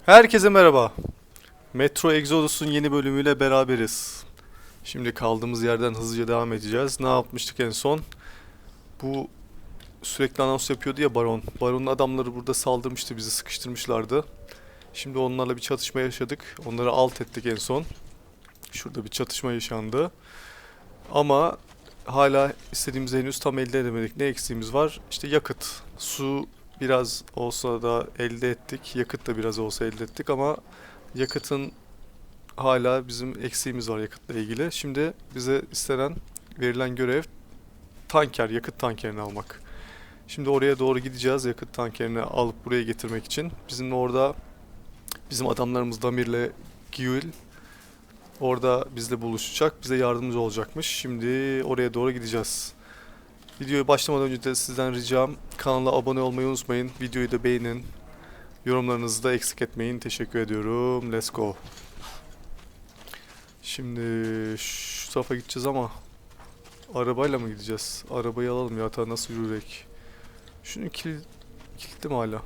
Herkese merhaba. Metro Exodus'un yeni bölümüyle beraberiz. Şimdi kaldığımız yerden hızlıca devam edeceğiz. Ne yapmıştık en son? Bu sürekli anons yapıyordu ya Baron. Baron'un adamları burada saldırmıştı, bizi sıkıştırmışlardı. Şimdi onlarla bir çatışma yaşadık. Onları alt ettik en son. Şurada bir çatışma yaşandı. Ama hala istediğimizi henüz tam elde edemedik. Ne eksiğimiz var? İşte yakıt, su biraz olsa da elde ettik. Yakıt da biraz olsa elde ettik ama yakıtın hala bizim eksiğimiz var yakıtla ilgili. Şimdi bize verilen görev tanker, yakıt tankerini almak. Şimdi oraya doğru gideceğiz yakıt tankerini alıp buraya getirmek için. Bizim adamlarımız Damir'le Giyul orada bizle buluşacak, bize yardımcı olacakmış. Şimdi oraya doğru gideceğiz. Videoya başlamadan önce de sizden ricam kanala abone olmayı unutmayın. Videoyu da beğenin. Yorumlarınızı da eksik etmeyin. Teşekkür ediyorum. Let's go. Şimdi şu tarafa gideceğiz ama arabayla mı gideceğiz? Arabayı alalım ya. Ta nasıl yürüyerek? Şunu kilitli mi hala?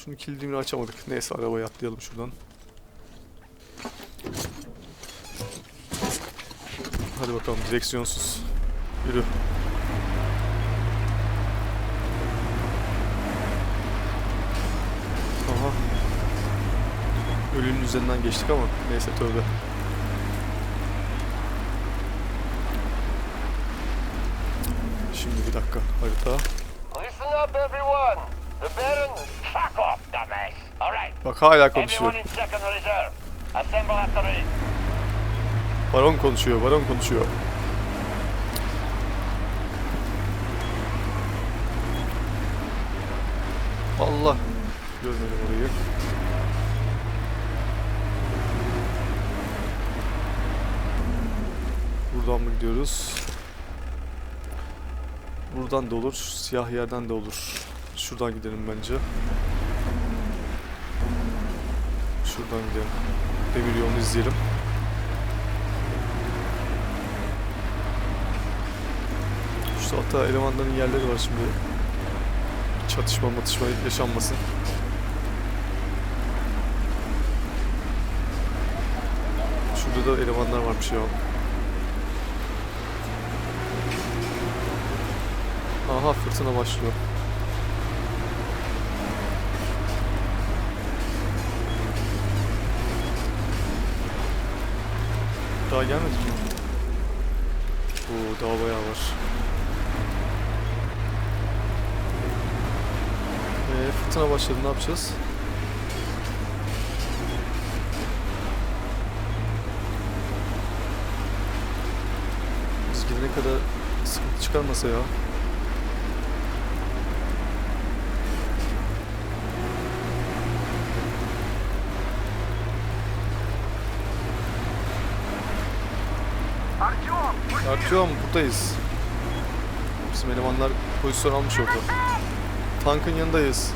Şunu kilidini açamadık. Neyse arabaya atlayalım şuradan. Hadi bakalım direksiyonsuz. Yürü. Aha. Ölünün üzerinden geçtik ama neyse tövbe. Şimdi bir dakika harita. Bak hala konuşuyor. Baron konuşuyor, Baron konuşuyor. Allah. Görmedim orayı. Buradan mı gidiyoruz? Buradan da olur, siyah yerden de olur. Şuradan gidelim bence. Şuradan gidelim. Demir yolunu izleyelim. Şu hatta elemanların yerleri var şimdi. Çatışma yaşanmasın. Şurada da elemanlar varmış ya. Aha fırtına başlıyor. Daha gelmedi mi? Oo daha bayağı var. Fırtına başladı, ne yapacağız? Biz gidene kadar sıkıntı çıkarmasa ya. Artyom buradayız. Bizim elemanlar pozisyon almış orada. Tankın yanındayız.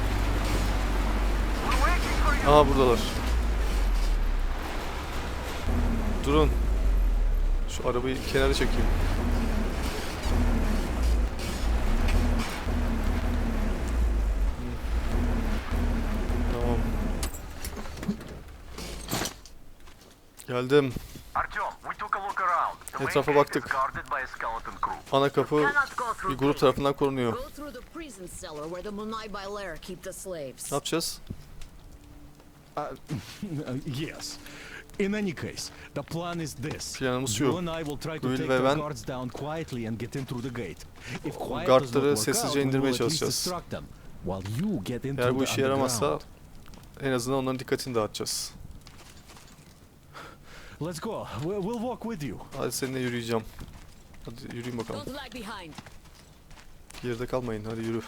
Aha buradalar. Durun. Şu arabayı kenara çekeyim. Tamam. Geldim. Etrafa baktık. Ana kapı bir grup tarafından korunuyor. Ne yapacağız? Yes. In any case, the plan is this. Planımız şu. You and I will try to take the guards down quietly and get in through the gate. If quiet Guardları sessizce indirmeye çalışacağız. Eğer bu işe yaramazsa en azından onların dikkatini dağıtacağız. Let's go. We'll walk with you. Hadi seninle yürüyeceğim. Hadi yürüyün bakalım. Geride kalmayın, hadi yürü.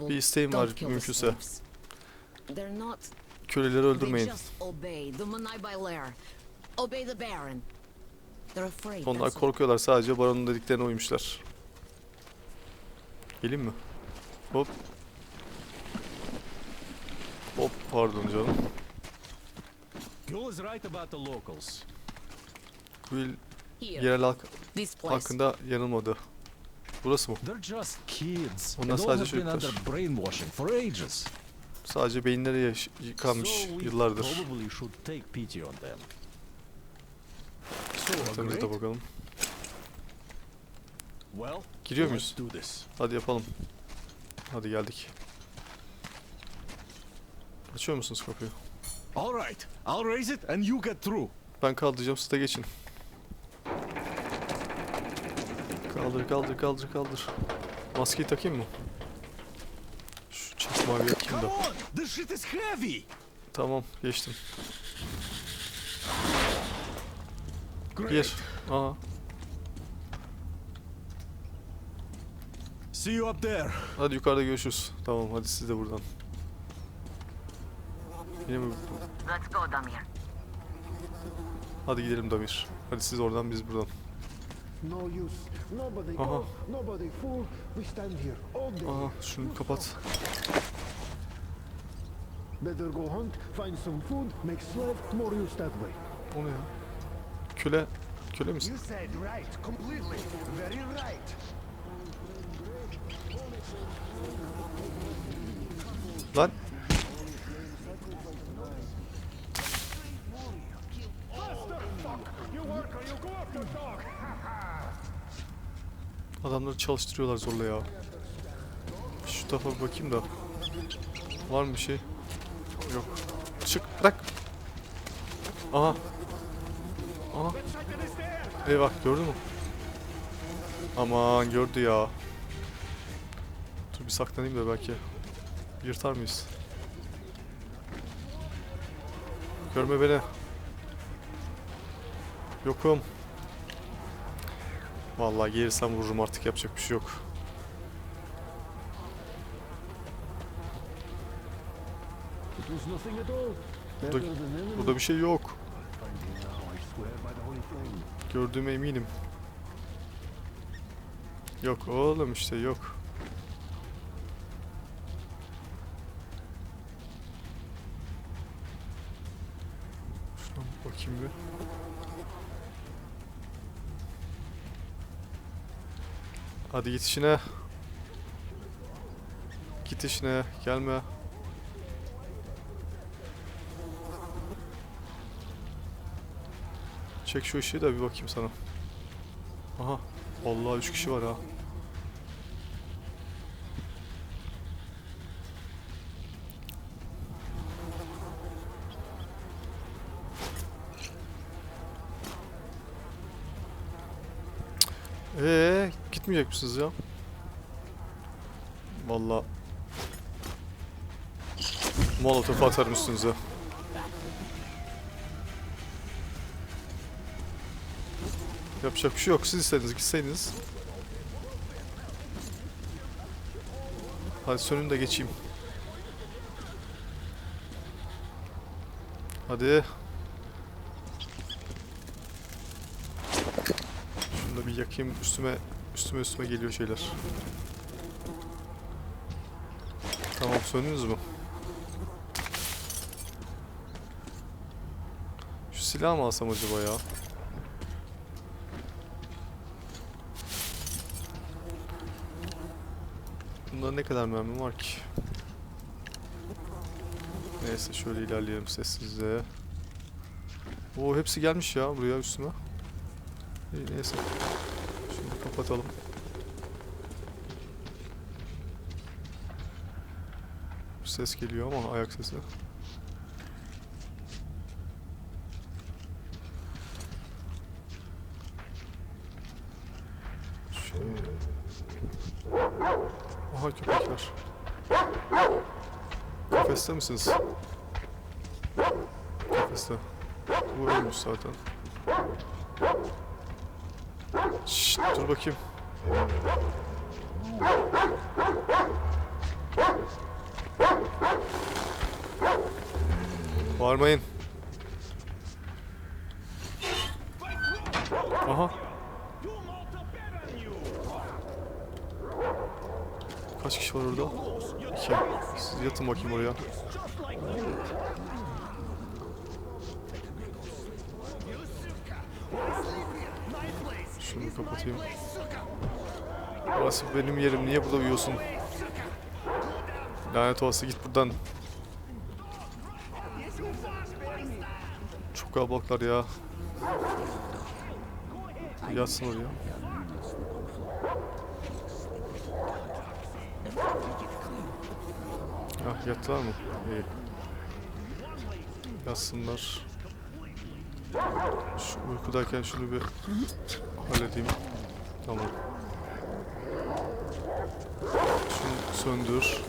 Bir isteğim var mümkünse. Köleleri öldürmeyin. Onlar korkuyorlar, sadece Baron'un dediklerine uymuşlar. Gelin mi? Hop. Hop pardon canım. Will yerel halk hakkında yanılmadı. Burası mı? They're just kids. Onlar And all sadece have been under çocuklar. brainwashing for ages. Sadece beyinleri yıkanmış So we yıllardır. probably should take pity on them. So Haritamıza agreed? da bakalım. Well, Giriyor let's muyuz? do this. Hadi yapalım. Hadi geldik. Açıyor musunuz kapıyı? All right, I'll raise it and you get through. Ben kaldıracağım, siz de geçin. Kaldır, kaldır, kaldır, kaldır. Maskeyi takayım mı? Şu çakmağı bir yakayım Come da. on, this shit is heavy. Tamam, geçtim. Great. Gir. Aha. See you up there. Hadi yukarıda görüşürüz. Tamam, hadi siz de buradan. Yine mi? Let's go, Damir. Hadi gidelim Damir. Hadi siz oradan, biz buradan. No use. Nobody Aha. go, nobody fool. We stand here all day. Aha, şunu kapat. Better go hunt, find some food, make slave, more use that way. O ne ya? Köle. Köle misin? You said right, completely, very right. Lan. Adamları çalıştırıyorlar zorla ya. Şu tarafa bir bakayım da. Var mı bir şey? Yok. Çık, bırak. Aha. Aha. Eyvah, gördü mü? Aman, gördü ya. Dur bir saklanayım da belki yırtar mıyız? Görme beni. Yokum. Vallahi gelirsem vururum, artık yapacak bir şey yok. It was nothing at all. Burada, Better than enemy. burada bir şey yok. Finding now, I swear by the holy flame. Gördüğüme eminim. Yok oğlum, işte yok. Şuna bir bakayım bir. Hadi git işine. Git işine, gelme. Çek şu ışığı da bir bakayım sana. Aha. Vallahi 3 kişi var ha. Gitmeyecek misiniz ya? Vallahi molotof atarım üstünüze. Yapacak bir şey yok. Siz istediniz, gitseydiniz. Hadi sönün de geçeyim. Hadi. Şunu da bir yakayım. Üstüme geliyor şeyler. Tamam, söndünüz mü? Şu silahı mı alsam acaba ya? Bunda ne kadar mermi var ki? Neyse, şöyle ilerleyelim sessizce. Oo, hepsi gelmiş ya buraya üstüme. İyi, neyse. Şimdi kapatalım. Bir ses geliyor ama ayak sesi. Şöyle. Aha, köpekler. Kafeste misiniz? Kafeste. Bu ölmüş zaten. Şşt, dur bakayım. Bağırmayın. Aha. Kaç kişi var orada? 2. Siz yatın bakayım oraya. Şunu kapatayım. Burası benim yerim. Niye burada uyuyorsun? Lanet olası, git buradan. Çok kalabalıklar ya. Yatsın oraya. Ah, yattılar mı? İyi. Yatsınlar. Şu uykudayken şunu bir halledeyim. Tamam. Şunu söndür.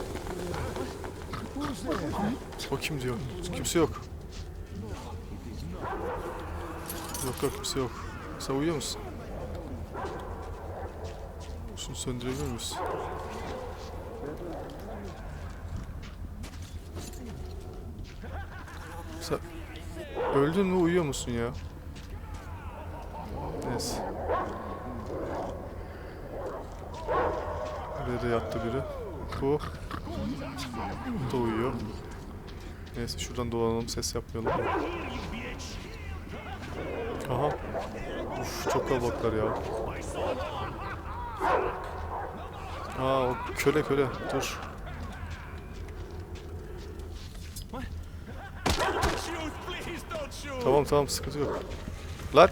O kim diyor? Kimse yok. Yok kimse yok. Sen uyuyor musun? Şunu söndürebilir miyiz? Sen öldün mü, uyuyor musun ya? Neyse. Buraya da yattı biri. Bu da uyuyor. Neyse, şuradan dolanalım, ses yapmayalım. Aha. Uf, çok kalabalıklar ya. Aa, o köle. Dur. Tamam, sıkıntı yok. Lan!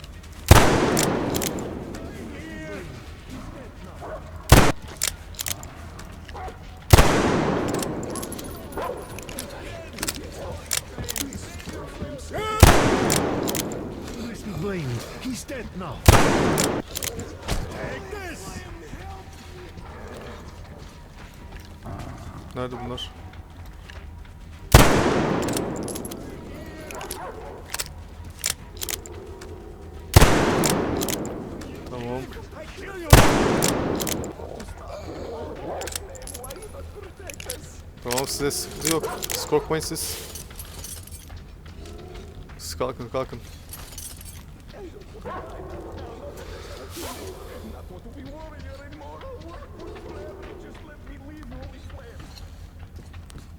He's dead now. Nerede bunlar? Tamam. Tamam, size sıkıntı yok. Siz korkmayın siz. Siz kalkın.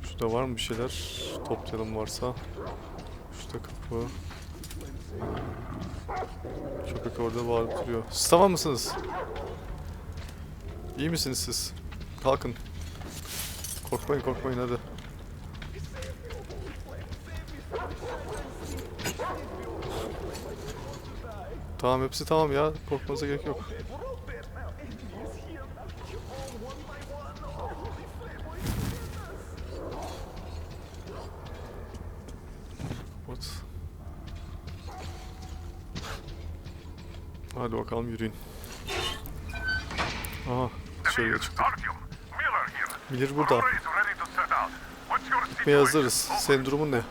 Şurada var mı bir şeyler? Toplayalım varsa. Şurada kapı. Köpek orada bağırıp duruyor. Siz tamam mısınız? İyi misiniz siz? Kalkın. Korkmayın hadi. Tamam, hepsi tamam ya. Korkmanıza gerek yok. What? Hadi bakalım, yürüyün. Aha, dışarıya çıktık. Miller burada. Gitmeye hazırız. Senin durumun ne?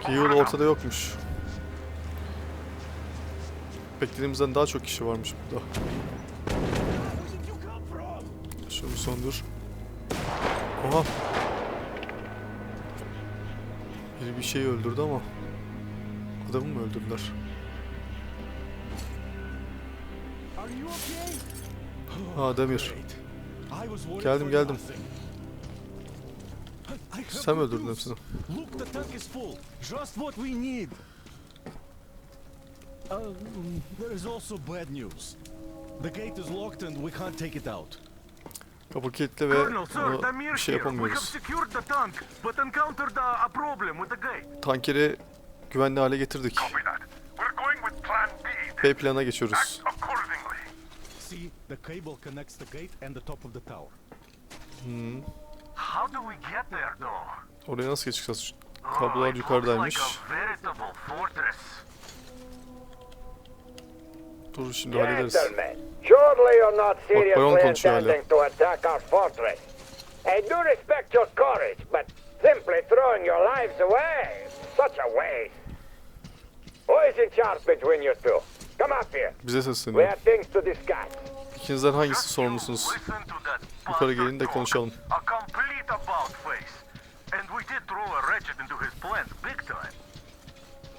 Yıl ortada yokmuş. Beklediğimizden daha çok kişi varmış burada. Şunu söndür. Aha. Biri bir şeyi öldürdü ama adamı mı öldürdüler? Ha, Demir. Geldim. Sen mi öldürdün hepsini? Look, the tank is full. Just what we need. There is also bad news. The gate is locked and we can't take it out. Kapı kilitli ve bir şey yapamıyoruz. Tankeri güvenli hale getirdik. B plana geçiyoruz. See, the cable connects the gate and the top of the tower. Oraya nasıl geçeceğiz? Kablolar yukarıdaymış. Dur, şimdi hallederiz. Surely you're not Baron seriously konuşuyor hala. intending to attack our fortress. I do respect your courage, but simply throwing your lives away, such a waste. Who is in charge between you two? Come up here. Bize We sesleniyor. have things to discuss. İkinizden hangisi sorumlusunuz? Yukarı gelin de konuşalım.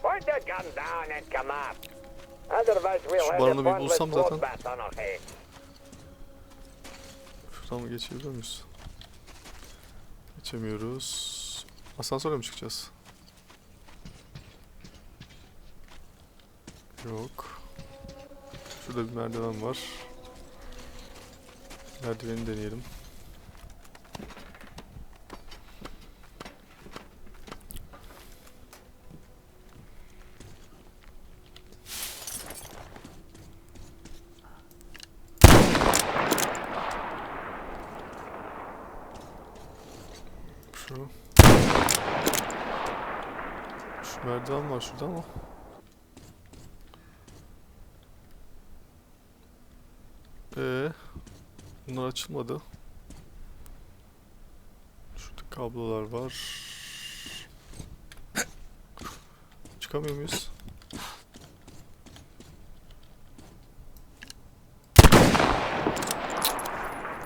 Point the gun down and come up. Otherwise we'll Şu have a baronu bir pointless bulsam zaten. bloodbath on our heads. Şuradan mı geçebiliyor muyuz? Geçemiyoruz. Asansöre mi çıkacağız? Yok. Şurada bir merdiven var. Merdiveni deneyelim. Şu merdiven var şurada ama. Bunlar açılmadı. Şurada kablolar var. Çıkamıyor muyuz?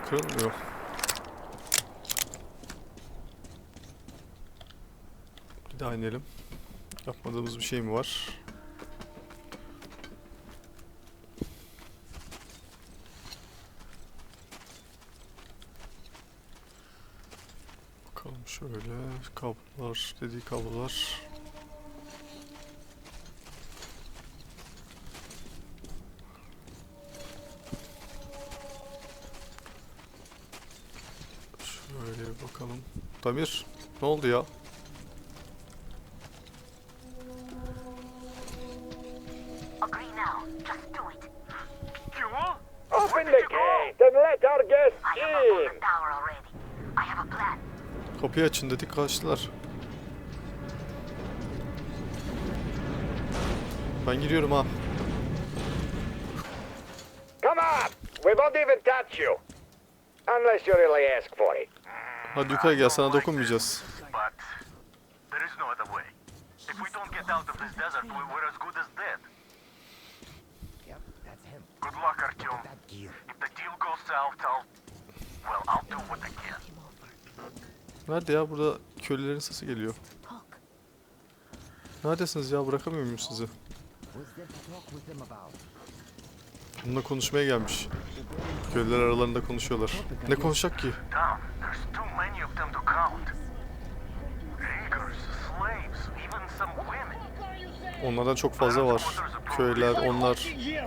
Kırılmıyor. Bir daha inelim. Yapmadığımız bir şey mi var? Bakalım şöyle. Kablolar, dediği kablolar. Şöyle bakalım. Damir, ne oldu ya? Open the gate and let our guests in. Kapıyı açın dedik, kaçtılar. Ben giriyorum ha. Come on, we won't even touch you. Unless you really ask for it. Hadi yukarı gel, sana dokunmayacağız. But there is no other way. If we don't get out of this desert, we're as good as dead. Yep, that's him. Good luck, Artyom. That gear. If the deal goes south, I'll do what I can. Nerede ya? Burada köylülerin sesi geliyor. Neredesiniz ya? Bırakamıyor muyum sizi? What's there to talk with him about? Bununla konuşmaya gelmiş. Köylüler aralarında konuşuyorlar. Ne konuşacak ki? Tom, there's too many of them to count. Riggers, slaves, even some women. Onlardan çok fazla var. Köylüler, onlar.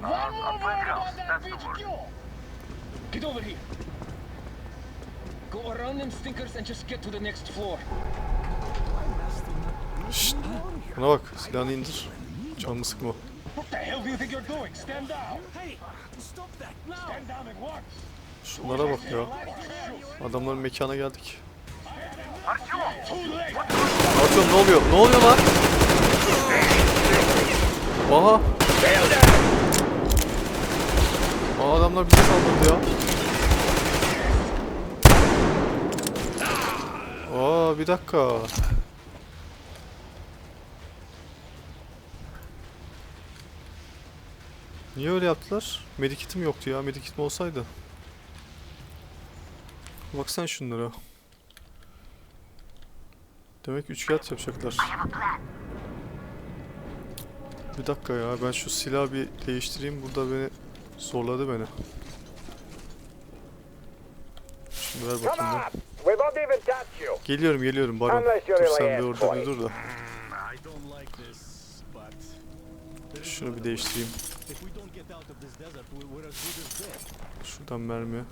A penthouse, that's the word. Get over here. Go around them stinkers and just get to the next floor. Şşt! Buna bak, silahını indir. Canımı sıkma. What the hell do you think you're doing? Stand down. Hey, stop that now. Stand down at once. Şunlara bak ya. Adamların mekana geldik. Artyom! Artyom ne oluyor? Ne oluyor lan? Aha! Aa, adamlar bize saldırdı ya. Aa, bir dakika. Niye öyle yaptılar? Medikitim yoktu ya. Medikitim olsaydı. Baksana şunlara. Demek üçkağıt yapacaklar. Bir dakika ya. Ben şu silahı bir değiştireyim. Burada beni zorladı beni. Şimdi ver Come bakayım on, ben. we won't even touch you. Geliyorum Baron. Dur sen bir orada bir dur da. I don't like this, but there is Şunu no bir other way. değiştireyim. If we don't get out of this desert, we're as good as dead. Şuradan mermi.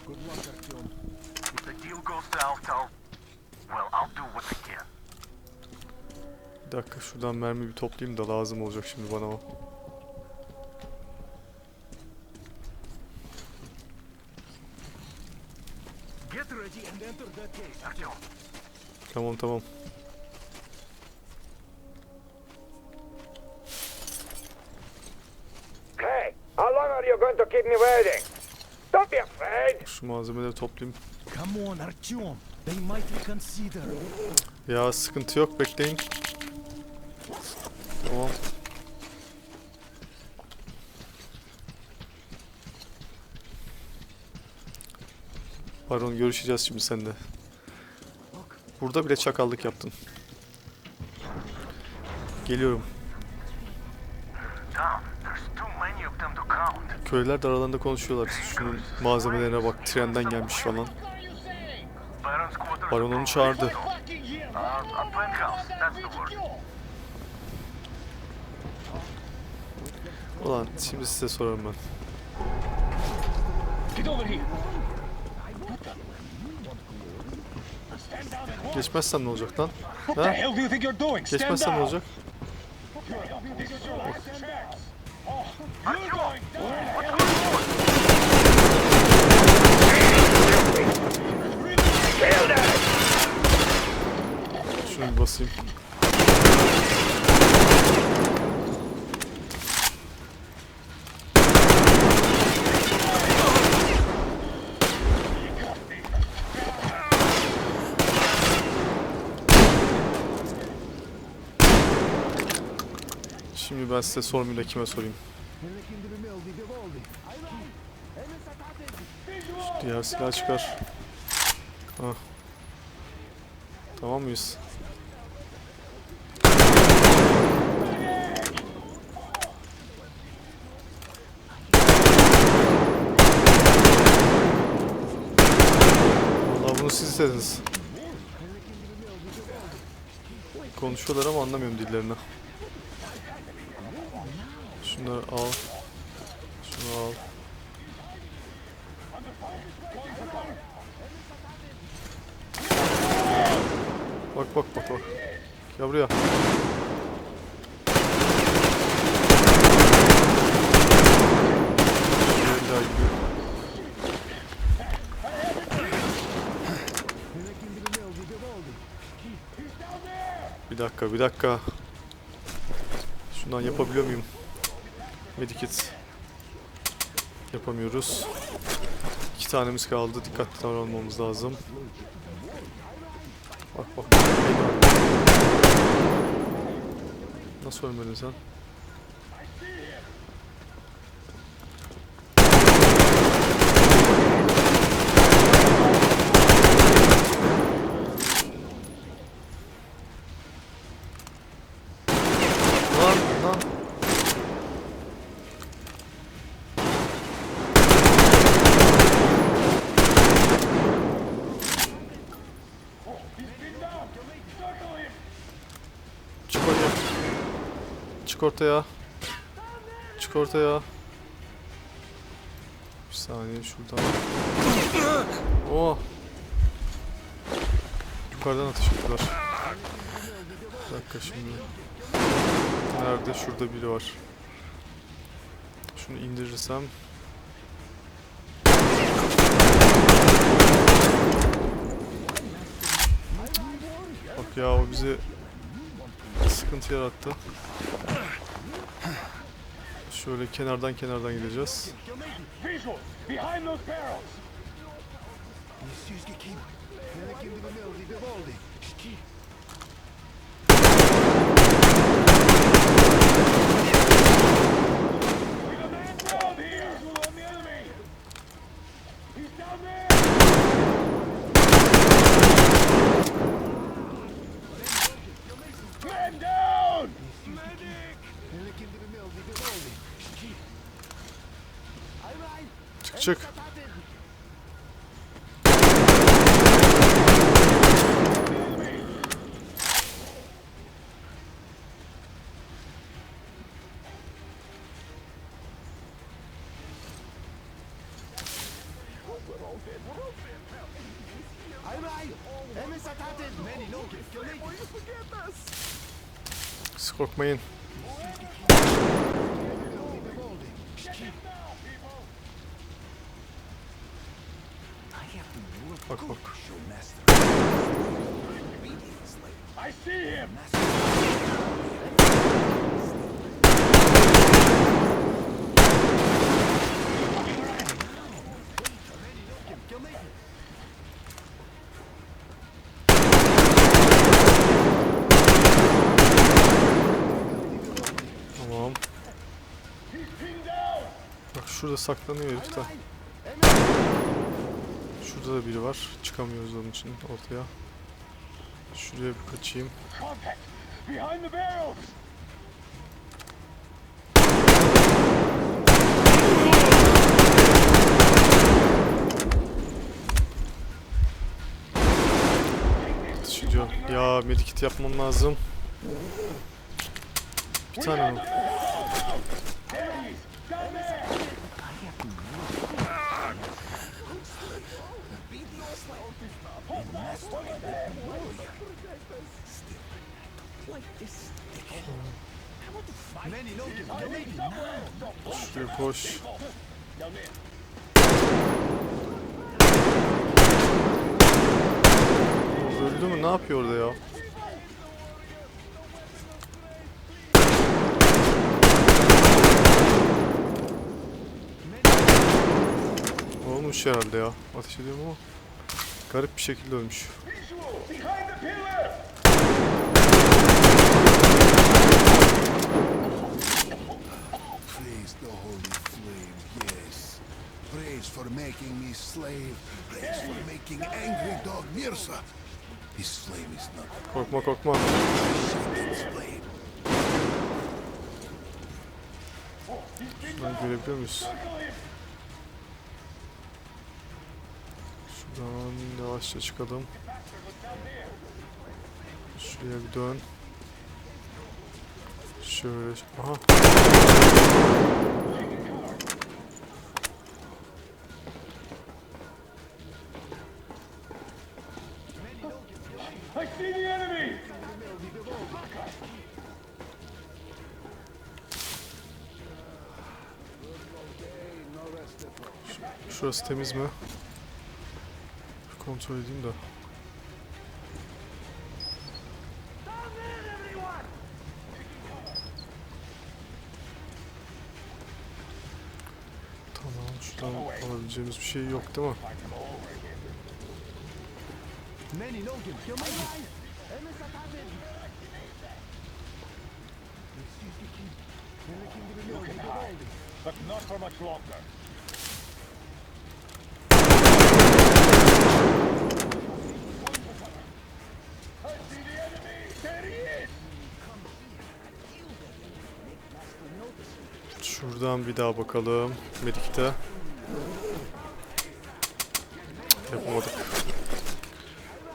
Good luck, Artyom. If the deal goes south, I'll do what I can. Bir dakika şuradan mermi bir toplayayım da lazım olacak şimdi bana o. Get ready and enter that gate. Artyom, Tamam. Hey, how long are you going to keep me waiting? Don't be afraid. Şu malzemeleri toplayayım. Come on, Artyom. They might reconsider. Ya sıkıntı yok, bekleyin. Tamam. Baron, görüşeceğiz şimdi seninle. Burada bile çakallık yaptın. Geliyorum. Tom, there's too many of them to count. Köylüler de aralarında konuşuyorlar. Şunun malzemelerine bak, trenden gelmiş falan. Baron's quarters. Baron onu çağırdı. A penthouse, that's the word. Ulan şimdi size sorarım ben. Get over here. Geçmezsem ne olacak lan? What the Ha? hell do you think you're doing? Stand Geçmezsem ne down. olacak? This is your last chance. Oh, you're going down. Şunu bir basayım. Şimdi ben size sormayayım da kime sorayım? Şu diğer silah çıkar. Hah. Tamam mıyız? Vallahi bunu siz istediniz. Konuşuyorlar ama anlamıyorum dillerini. Şunları al. Şunu al. Bak bak bak bak. Gel buraya. Bir daha gidiyor. Bir dakika, bir dakika. Şundan yapabiliyor muyum? Medikit. Yapamıyoruz. 2 tanemiz kaldı. Dikkatli davranmamız lazım. Bak bak. Nasıl ölmedin sen? Lan lan. Çık oraya. Çık ortaya. Çık ortaya. Bir saniye şuradan. Oh. Yukarıdan ateş ettiler. Bir dakika şimdi. Nerede? Şurada biri var. Şunu indirirsem. Bak ya o bize sıkıntı yarattı. Şöyle kenardan gideceğiz. Visual, behind those barrels. Down here. Visual on the enemy. He's down there. Man down. Medic. Çık çık. Siz korkmayın. Bak bak. I see him. Tamam. Bak şurada saklanıyor herif de. Şurada da biri var. Çıkamıyoruz onun için ortaya. Şuraya bir kaçayım. Contact. Behind the barrels. Taşıyacağım. Ya medikit yapmam lazım. Bir tane mi? Şuraya koş. O öldü mü? Ne yapıyor orada ya? Olmuş herhalde ya. Ateş ediyorum ama garip bir şekilde ölmüş. Praise the holy flame, yes. Praise for making me slave. Praise for making angry dog Mirza. His flame is not Korkma korkma. Satan's flame. Şuradan görebiliyor muyuz? Şuradan yavaşça çıkalım. Şuraya bir dön. Şöyle. Aha. I see the enemy! Şurası temiz mi? Bir kontrol edeyim de. Tamam, şuradan alabileceğimiz bir şey yok değil mi? But not for much longer. I see the enemy! There he is! Şuradan bir daha bakalım. Medik'te. Yapamadık.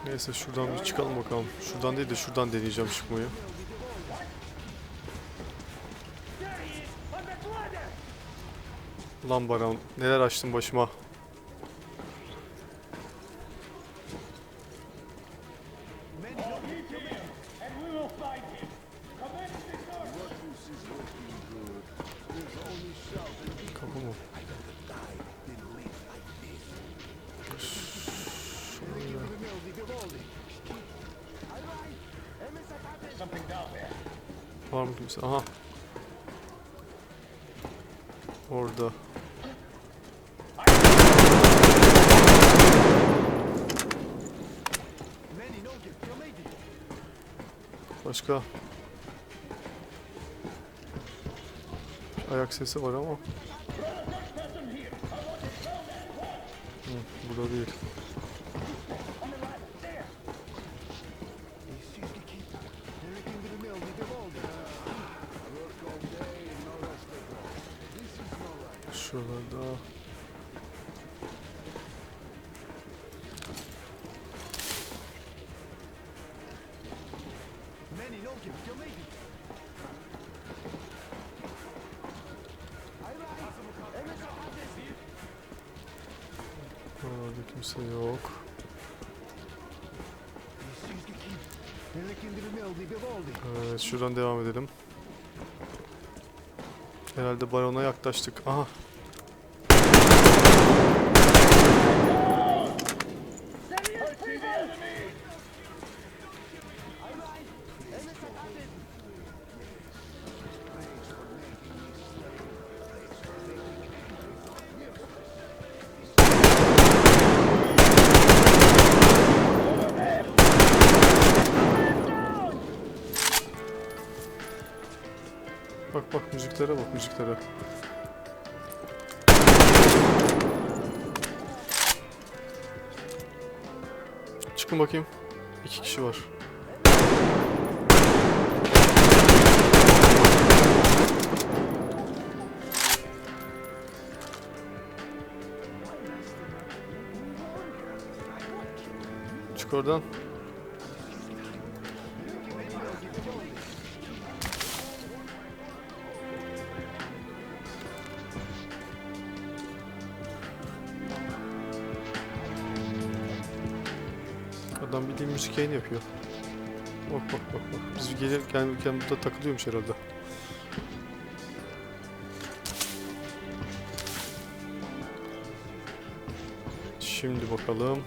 Neyse şuradan bir çıkalım bakalım. Şuradan değil de şuradan deneyeceğim çıkmayı. Lan Baran, neler açtın başıma. Kapı mı? Something down there. Var mı kimse? Aha. Orada. Başka? Ayak sesi var ama. Burada değil. Şuralarda. Orada kimse yok. Evet, şuradan devam edelim. Herhalde barona yaklaştık. Aha. Bak bak müziklere bak müziklere. Çıkın bakayım. 2 kişi var. Çık oradan. Adam bildiğin müzik yayını yapıyor. Bak bak bak bak. Biz gelirken burada takılıyormuş herhalde. Şimdi bakalım.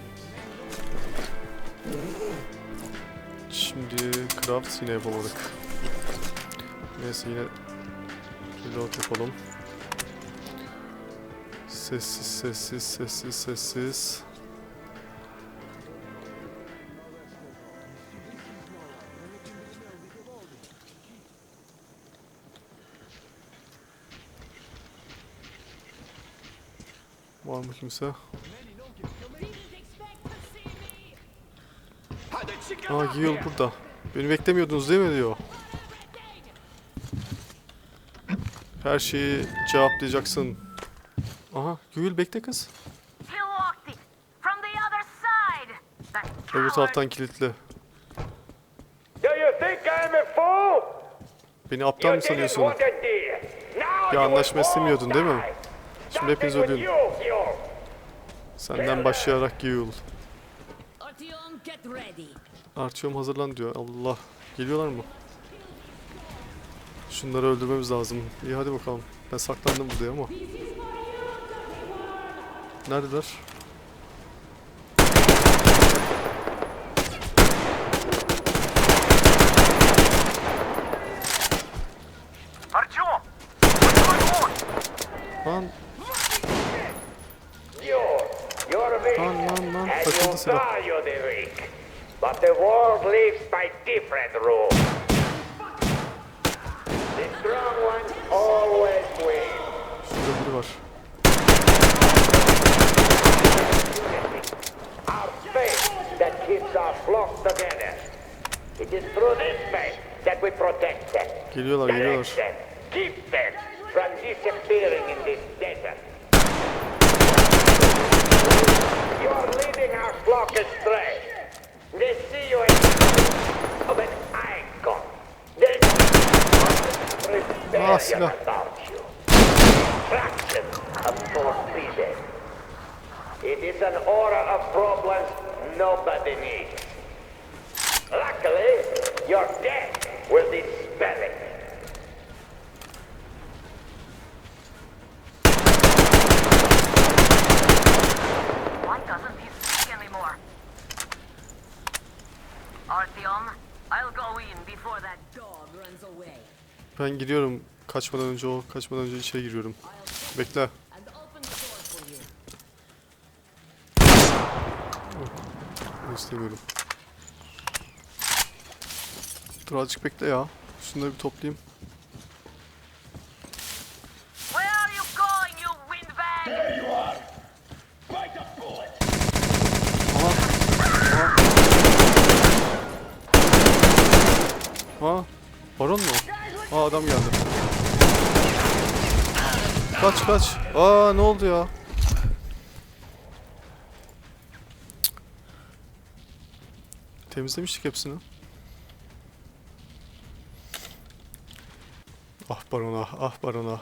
Şimdi craft yine yapamadık. Neyse yine reload yapalım. Sessiz sessiz sessiz sessiz. Var mı kimse? Aa Giyol burada. Beni beklemiyordunuz değil mi diyor. Her şeyi cevaplayacaksın. Aha Giyol bekle kız. Öbür taraftan kilitli. Do you think I'm a fool? Beni aptal mı sanıyorsun? Bir anlaşma istemiyordun değil mi? Şimdi hepiniz ölün. Senden başlayarak Giyol. Artyom hazırlan diyor. Allah. Geliyorlar mı? Şunları öldürmemiz lazım. İyi hadi bakalım. Ben saklandım buraya ama. Neredeler? Artyom! What's going on? Lan You're weak, lan and takıldı you silah. value the weak. But the world lives by different rules. The strong ones always win. Şurada biri var. Our faith that keeps our flock together. It is through this faith that we protect them. Geliyorlar Direct geliyorlar. them, keep them from disappearing in this desert. You are leading our flock astray. They see you as of an icon. They rebellion silah. about you. Fraction of forbidden. It is an aura of problems nobody needs. Luckily, your death will dispel it. Why doesn't he speak anymore? Artyom, I'll go in before that dog runs away. Ben giriyorum. Kaçmadan önce içeri giriyorum. Bekle. And open the door for you. Bunu istemiyorum. Dur azıcık bekle ya. Şunları bir toplayayım. Where are you going, you windbag? There you are! Bite the bullet! Ha? Baron mu? Aa adam geldi. Kaç kaç. Aa ne oldu ya? Temizlemiştik hepsini. Ah barona, ah barona.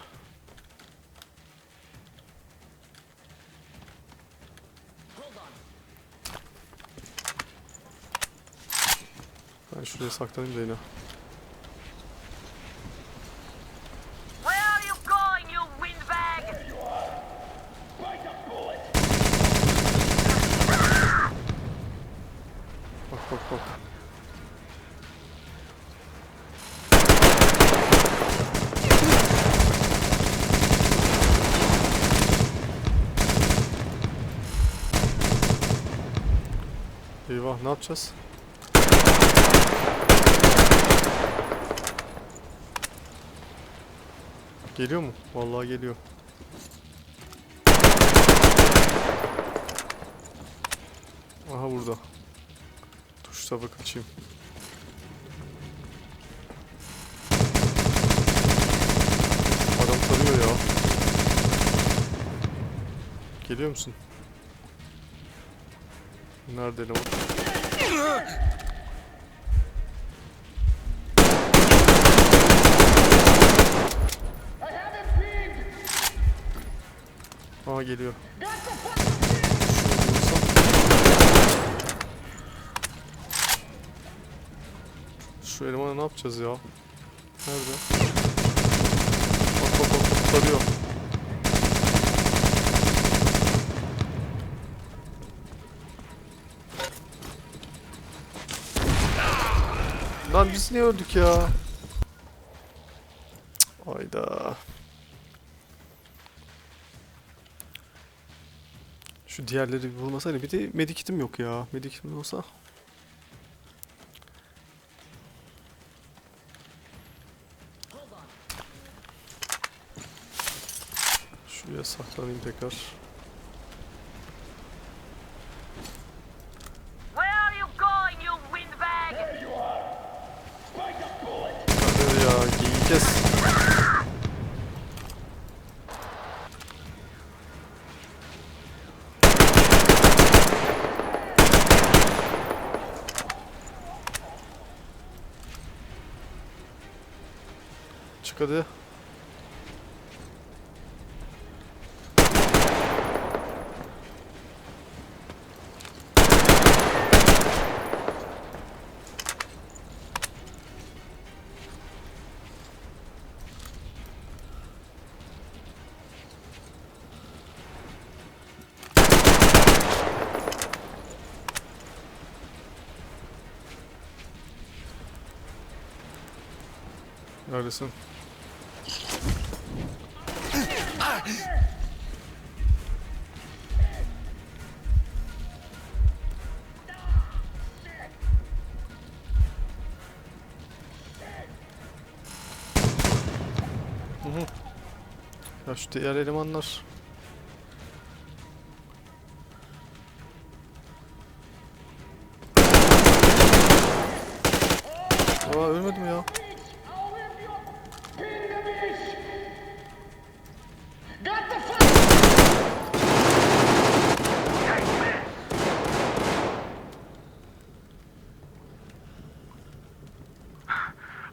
Ben şuraya saklanayım da yine. Where are you going, you windbag? There you are! Bite the bullet! Bak bak bak. Eyvah ne yapacağız? Geliyor mu? Vallahi geliyor. Aha burada. Tuşta bak açayım. Adam tarıyor ya. Geliyor musun? Nerede lan? Aa geliyor. Şu elemana ne yapacağız ya? Nerede? Bak bak bak tutarıyor. Lan biz niye öldük ya? Cık, hayda. Şu diğerleri bir vurmasaydı. Bir de medikitim yok ya. Medikitim olsa. Şuraya saklanayım tekrar. Where are you going, you windbag? Hadi ya giyeceğiz. Çık hadi. Neredesin? Ya şu diğer elemanlar. Aa ölmedim ya.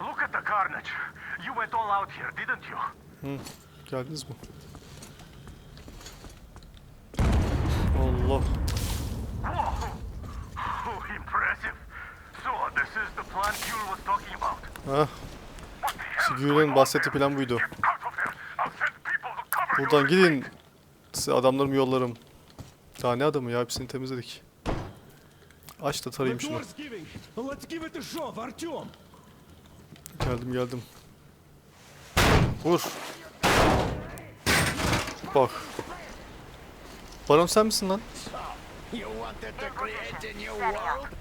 Look at the carnage. You went all out here, didn't you? Geldiniz mi? Allah. Oh, impressive. So, this is the plan Fuel was talking about. Ha. Sigur'un bahsettiği plan buydu. Out of there. I'll send people to cover you. Buradan gidin. Size adamlarımı yollarım. Daha ne adamı ya? Hepsini temizledik. Aç da tarayayım The şunu. door's giving. Let's give it a shove, Artyom. Geldim. Vur. Bak. Baron sen misin lan?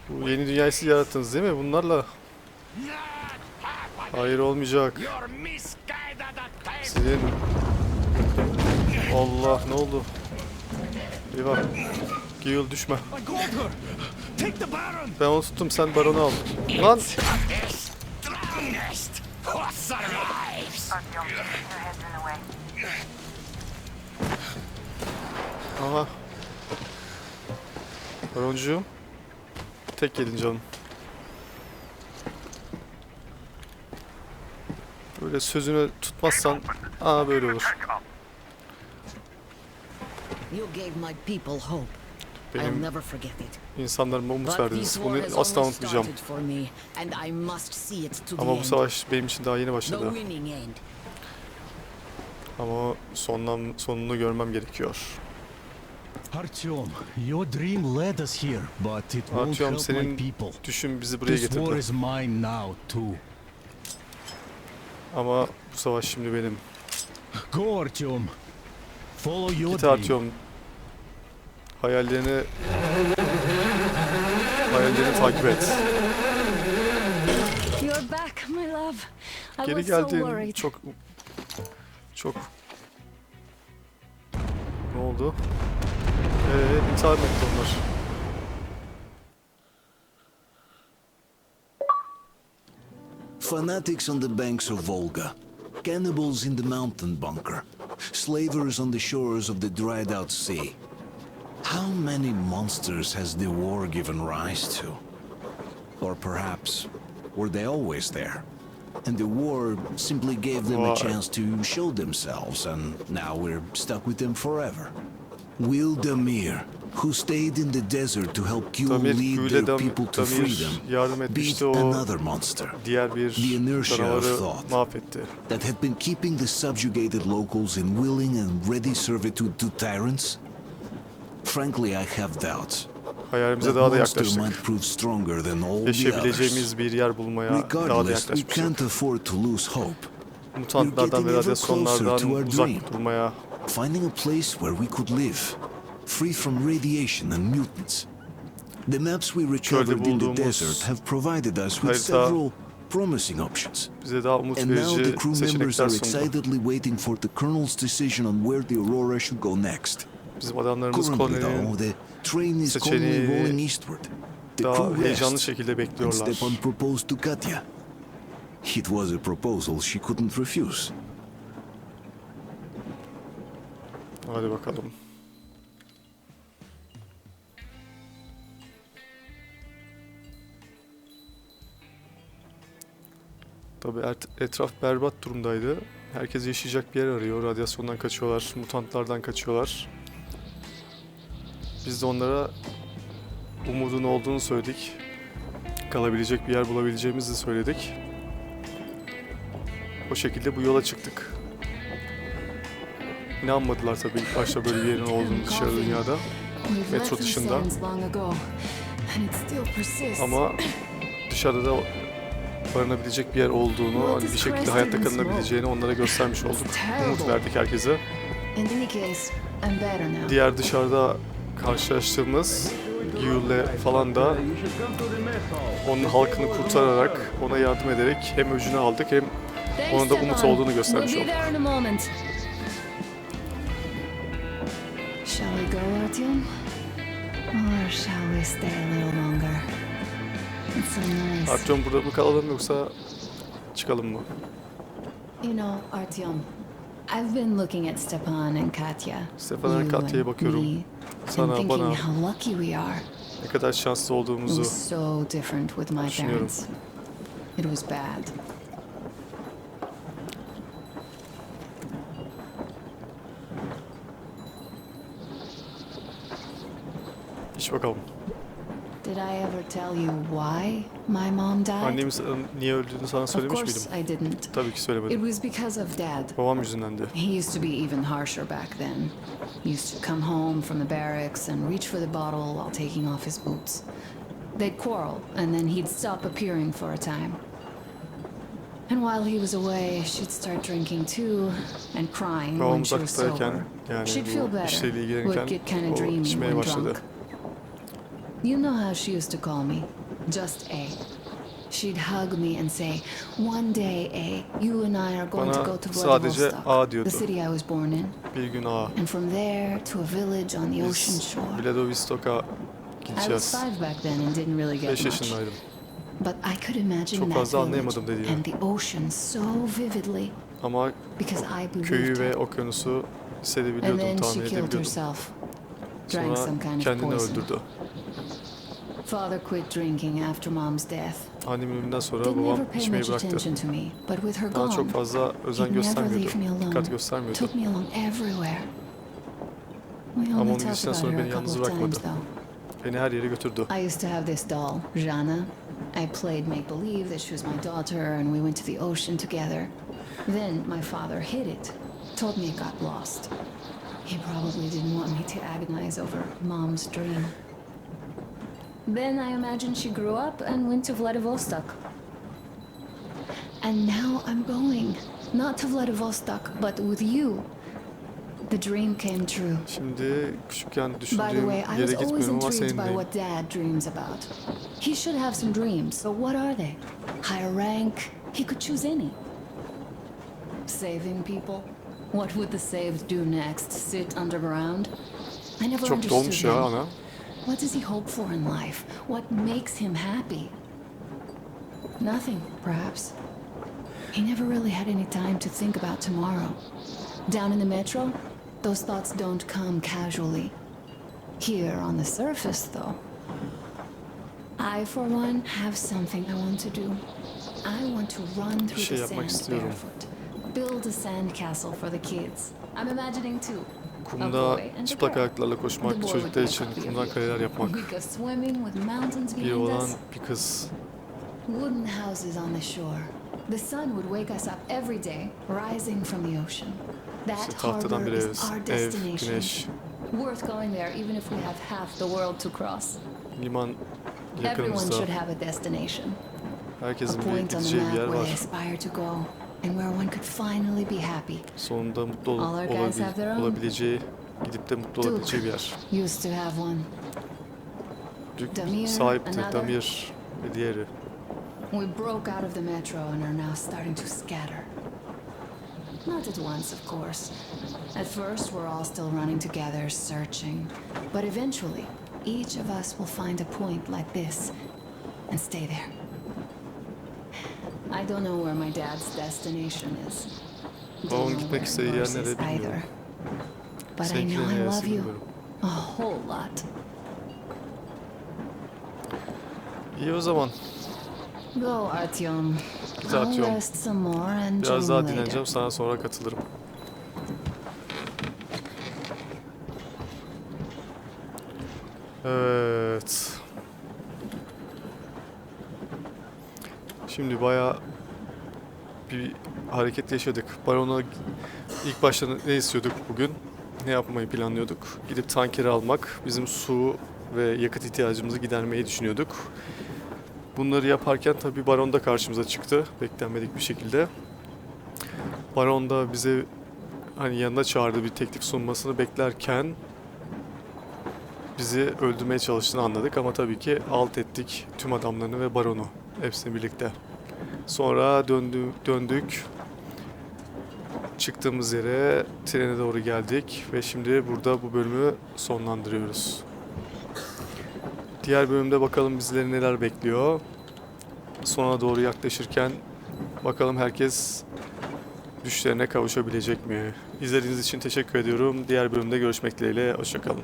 Bu yeni dünyayı siz yarattınız değil mi? Bunlarla. Hayır olmayacak. Sizin. Allah ne oldu? Eyvah. Gale düşme. I got her. Take the Baron. Ben onu tuttum sen baronu al. Lan. Artyom, your head's in the way. Aha. Baroncuğum. Tek yedin canım. Böyle sözünü tutmazsan böyle olur. You gave my people hope. I'll Benim never forget it. insanlarıma umut But verdiniz. this Bunu war has asla only unutmayacağım. started for me, and I must see it to the Ama bu end. savaş benim için daha yeni The başladı. winning end. Ama sonunu görmem gerekiyor. Artyom, your dream led us here, but it won't Artyom help my senin people. düşün bizi buraya This war getirdi. is mine now too. Ama bu savaş şimdi benim. Go, Artyom. Follow your Git dream. Artyom. Hayallerini takip et. You're back, my love. I Geri was so geldin. worried. Çok. Ne oldu? İntihar etti onlar. Fanatics on the banks of Volga, cannibals in the mountain bunker, slavers on the shores of the dried-out sea. How many monsters has the war given rise to? Or perhaps, were they always there? And the war simply gave them a chance to show themselves, and now we're stuck with them forever. Wildamir, who stayed in the desert to help Q Damir, lead their Damir people to freedom, yardım beat etmişti, o another monster, diğer bir the inertia of canavarı thought, mahvetti. that had been keeping the subjugated locals in willing and ready servitude to tyrants. Frankly, I have doubts. Hayalimize That daha da monster yaklaştık. might prove stronger than all the others. Yaşayabileceğimiz bir yer bulmaya daha da Regardless, we yaklaşmıştık. can't afford to lose hope. Mutantlardan ve radyasyonlardan uzak durmaya, Finding a place where we could live, free from radiation and mutants. The maps we recovered in the desert have provided us with several promising options. bize daha umut And now the verici crew members seçenekler are sundu. excitedly waiting for the Colonel's decision on where the Aurora should go next. Bizim adamlarımız Currently, though, koloninin the train is calmly seçeneği rolling eastward. The daha crew heyecanlı rests, şekilde and bekliyorlar. Stepan proposed to Katya. It was a proposal she couldn't refuse. Hadi bakalım. Tabii etraf berbat durumdaydı. Herkes yaşayacak bir yer arıyor. Radyasyondan kaçıyorlar, mutantlardan kaçıyorlar. Biz de onlara umudun olduğunu söyledik. Kalabilecek bir yer bulabileceğimizi söyledik. O şekilde bu yola çıktık. İnanmadılar tabii ilk başta böyle bir yerin olduğunu dışarı dünyada. Metro dışında. Ama dışarıda da barınabilecek bir yer olduğunu, hani bir şekilde hayatta kalınabileceğini onlara göstermiş olduk. Umut verdik herkese. Diğer dışarıda karşılaştığımız Gyul'le falan da onun halkını kurtararak, ona yardım ederek hem öcünü aldık hem onun da umut olduğunu göstermiş olduk. Shall we go, Artyom? Or shall we stay a little longer? It's so nice. Artyom burada mı kalalım yoksa çıkalım mı? You know, Artyom, I've been looking at Stepan and Katya. Stepan ve Katya'ya bakıyorum. Sana, and bana thinking how lucky we are. ne kadar şanslı It olduğumuzu was so different with my düşünüyorum. parents. It was bad. İç bakalım. Did I ever tell you why my mom died? Annemiz niye öldüğünü sana Of söylemiş course miydim? I didn't. Tabii ki It söylemedim. was because of Dad. Babam yüzündendi. He used to be even harsher back then. He used to come home from the barracks and reach for the bottle while taking off his boots. They'd quarrel, and then he'd stop appearing for a time. And while he was away, she'd start drinking too, and crying Babam when she was uzaktayken, sober. yani She'd feel bu işle better, would ilgilenirken get kind of o dreamy içmeye when başladı. drunk. You know how she used to call me? Just A. She'd hug me and say, "One day, A, you and I are going to Bana go to sadece Vladivostok, A diyordu. the city I was born in. Bir gün A. And from there to a village on the ocean Biz shore. Vladivostok'a I was gideceğiz. 5 back then and didn't really get 5 much. yaşındaydım. But I could imagine Çok that fazla village anlayamadım dediğini. and the ocean so vividly Ama because I köyü believed ve her. okyanusu And hissedebiliyordum, then tahmin she killed edebiliyordum. herself. Drank Sonra some kind of kendini poison. öldürdü. Father quit drinking after mom's death. Annemin ölümünden sonra Didn't babam ever pay içmeyi much bıraktı. attention to me, but with her Bana gone, çok fazla özen he'd never göstermiyordu, leave me alone. dikkat göstermiyordu. Took me along everywhere. We Ama only onun talked gidişinden about sonra her beni a yalnız couple of bırakmadı. times though. Beni her yere götürdü. I used to have this doll, Jana. I played make-believe that she was my daughter and we went to the ocean together. Then my father hid it, told me it got lost. He probably didn't want me to agonize over mom's dream. Then I imagine she grew up and went to Vladivostok. And now I'm going, not to Vladivostok, but with you. The dream came true. Şimdi küçükken By the düşündüğüm way, I yere was always gitmiyorum ama intrigued by seninleyim. what Dad dreams about. He should have some dreams, but what are they? Higher rank? He could choose any. Saving people? What would the saved do next? Sit underground? I never Çok understood dolmuş ya him. ana. What does he hope for in life? What makes him happy? Nothing, perhaps. He never really had any time to think about tomorrow. Down in the metro, those thoughts don't come casually. Here on the surface, though, I, for one, have something I want to do. I want to run through şey the yapmak sand istiyorum. barefoot. Build a sand castle for the kids. I'm imagining too. Kumda çıplak ayaklarla koşmak, çocuklar için kumdan kaleler yapmak. Bir oğlan, bir kız. Wooden houses on the shore. The sun would wake us up every day, rising from the ocean. That Tahtadan harbor bir is our ev, destination. güneş, Worth going there even if we have half the world to cross. liman Everyone yakınımızda. should have a destination. A Herkesin bir point on the gideceği bir map yer where they var. aspire to go and where one could finally be happy. Sonunda mutlu All our guys have their own. olabileceği, gidip de mutlu olabileceği bir yer. Used to have one. Dük Damir, sahipti, another. Damir ve diğeri. We broke out of the metro and are now starting to scatter. Not at once, of course. At first, we're all still running together, searching. But eventually, each of us will find a point like this and stay there. I don't know where my dad's destination is. Babamın Don't know gitmek where istediği yer yours nerede is bilmiyorum. either. But I Seninkinin know I neresi love you bilmiyorum. a whole lot. İyi o zaman. Go, Artyom. Git I'll Artyom. rest some more and Biraz join daha you later. dinleneceğim, sana sonra katılırım. Evet. Şimdi bayağı bir hareket yaşadık. Barona ilk başta ne istiyorduk bugün? Ne yapmayı planlıyorduk? Gidip tankeri almak, bizim su ve yakıt ihtiyacımızı gidermeyi düşünüyorduk. Bunları yaparken tabii Baron da karşımıza çıktı. Beklenmedik bir şekilde. Baron da bize hani yanına çağırdı, bir teklif sunmasını beklerken bizi öldürmeye çalıştığını anladık ama tabii ki alt ettik tüm adamlarını ve Baron'u hepsini birlikte. Sonra döndük. Çıktığımız yere trene doğru geldik ve şimdi burada bu bölümü sonlandırıyoruz. Diğer bölümde bakalım bizleri neler bekliyor. Sona doğru yaklaşırken bakalım herkes düşlerine kavuşabilecek mi? İzlediğiniz için teşekkür ediyorum. Diğer bölümde görüşmek dileğiyle. Hoşça kalın.